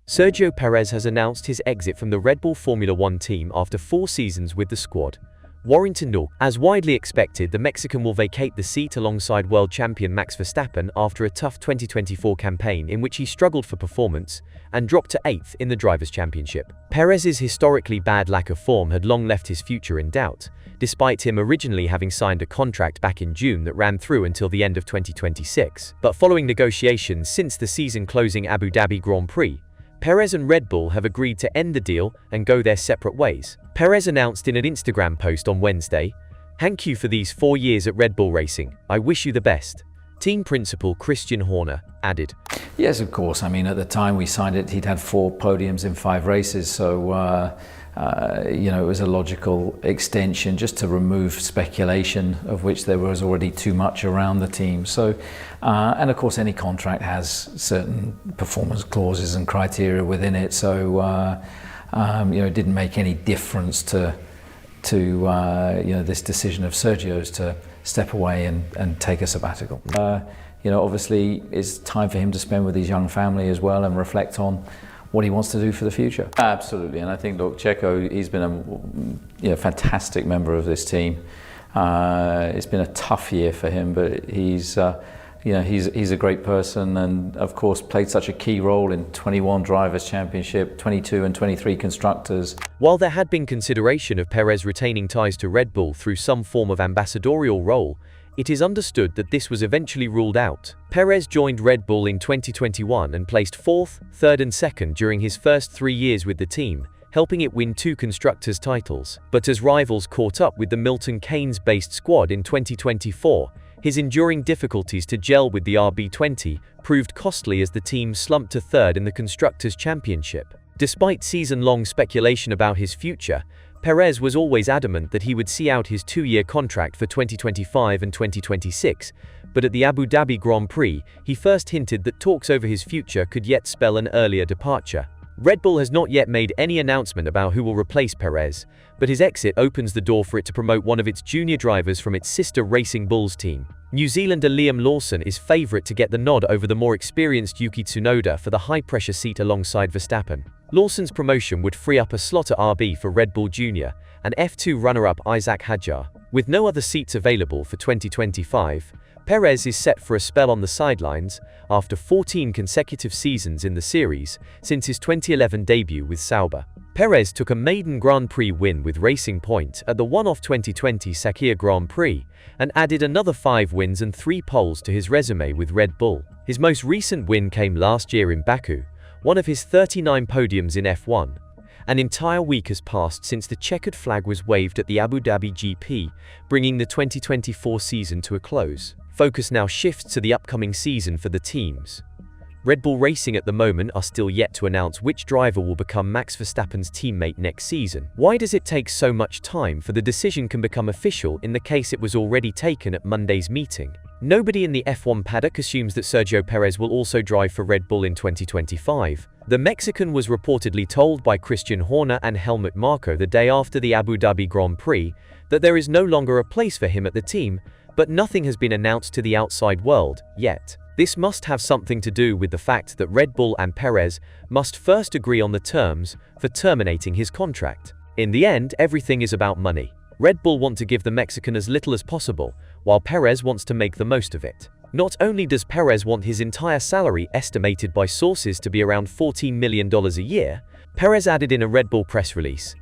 Sergio Perez has announced his exit from the Red Bull Formula One team after 4 seasons with the squad. Warrington Nor. As widely expected, the Mexican will vacate the seat alongside world champion Max Verstappen after a tough 2024 campaign in which he struggled for performance and dropped to 8th in the Drivers' Championship. Perez's historically bad lack of form had long left his future in doubt, despite him originally having signed a contract back in June that ran through until the end of 2026. But following negotiations since the season-closing Abu Dhabi Grand Prix, Perez and Red Bull have agreed to end the deal and go their separate ways. Perez announced in an Instagram post on Wednesday, "Thank you for these 4 years at Red Bull Racing. I wish you the best." Team principal Christian Horner added. Yes, of course. I mean, at the time we signed it, he'd had 4 podiums in 5 races. So, it was a logical extension just to remove speculation, of which there was already too much around the team. So, and of course, any contract has certain performance clauses and criteria within it. So, it didn't make any difference to this decision of Sergio's to step away and take a sabbatical. Obviously, it's time for him to spend with his young family as well and reflect on what he wants to do for the future. Absolutely, and I think, look, Checo, he's been a fantastic member of this team. It's been a tough year for him, but he's a great person, and of course played such a key role in 21 Drivers' Championship, 22 and 23 Constructors. While there had been consideration of Perez retaining ties to Red Bull through some form of ambassadorial role, it is understood that this was eventually ruled out. Perez joined Red Bull in 2021 and placed 4th, 3rd and 2nd during his first 3 years with the team, helping it win 2 Constructors' titles. But as rivals caught up with the Milton Keynes-based squad in 2024, his enduring difficulties to gel with the RB20 proved costly as the team slumped to 3rd in the Constructors' Championship. Despite season-long speculation about his future, Perez was always adamant that he would see out his 2-year contract for 2025 and 2026, but at the Abu Dhabi Grand Prix, he first hinted that talks over his future could yet spell an earlier departure. Red Bull has not yet made any announcement about who will replace Perez, but his exit opens the door for it to promote one of its junior drivers from its sister Racing Bulls team. New Zealander Liam Lawson is favourite to get the nod over the more experienced Yuki Tsunoda for the high-pressure seat alongside Verstappen. Lawson's promotion would free up a slot at RB for Red Bull Junior and F2 runner-up Isaac Hadjar. With no other seats available for 2025, Perez is set for a spell on the sidelines after 14 consecutive seasons in the series since his 2011 debut with Sauber. Perez took a maiden Grand Prix win with Racing Point at the one-off 2020 Sakir Grand Prix and added another 5 wins and 3 poles to his resume with Red Bull. His most recent win came last year in Baku, one of his 39 podiums in F1. An entire week has passed since the checkered flag was waved at the Abu Dhabi GP, bringing the 2024 season to a close. Focus now shifts to the upcoming season for the teams. Red Bull Racing at the moment are still yet to announce which driver will become Max Verstappen's teammate next season. Why does it take so much time for the decision can become official in the case it was already taken at Monday's meeting? Nobody in the F1 paddock assumes that Sergio Perez will also drive for Red Bull in 2025. The Mexican was reportedly told by Christian Horner and Helmut Marko the day after the Abu Dhabi Grand Prix that there is no longer a place for him at the team, but nothing has been announced to the outside world yet. This must have something to do with the fact that Red Bull and Perez must first agree on the terms for terminating his contract. In the end, everything is about money. Red Bull want to give the Mexican as little as possible, while Perez wants to make the most of it. Not only does Perez want his entire salary, estimated by sources to be around $14 million a year, Perez added in a Red Bull press release,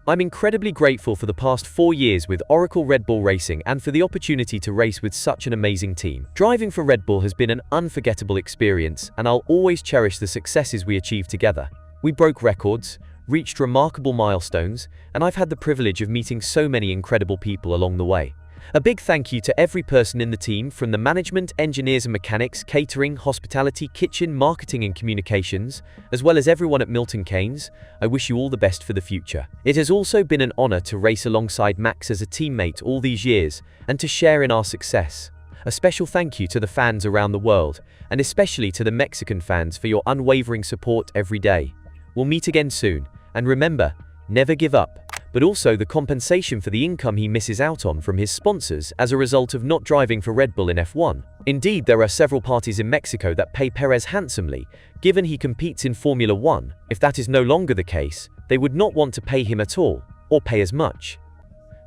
"I'm incredibly grateful for the past 4 years with Oracle Red Bull Racing and for the opportunity to race with such an amazing team. Driving for Red Bull has been an unforgettable experience, and I'll always cherish the successes we achieved together. We broke records, reached remarkable milestones, and I've had the privilege of meeting so many incredible people along the way. A big thank you to every person in the team, from the management, engineers and mechanics, catering, hospitality, kitchen, marketing and communications, as well as everyone at Milton Keynes. I wish you all the best for the future. It has also been an honor to race alongside Max as a teammate all these years and to share in our success. A special thank you to the fans around the world, and especially to the Mexican fans for your unwavering support every day. We'll meet again soon, and remember, never give up, but also the compensation for the income he misses out on from his sponsors as a result of not driving for Red Bull in F1. Indeed, there are several parties in Mexico that pay Perez handsomely, given he competes in Formula One. If that is no longer the case, they would not want to pay him at all, or pay as much.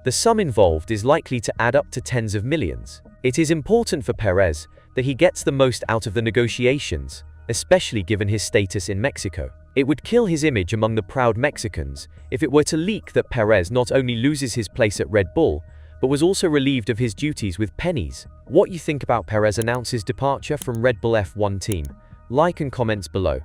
The sum involved is likely to add up to tens of millions. It is important for Perez that he gets the most out of the negotiations, especially given his status in Mexico. It would kill his image among the proud Mexicans if it were to leak that Perez not only loses his place at Red Bull, but was also relieved of his duties with pennies. What you think about Perez announces departure from Red Bull F1 team? Like and comments below.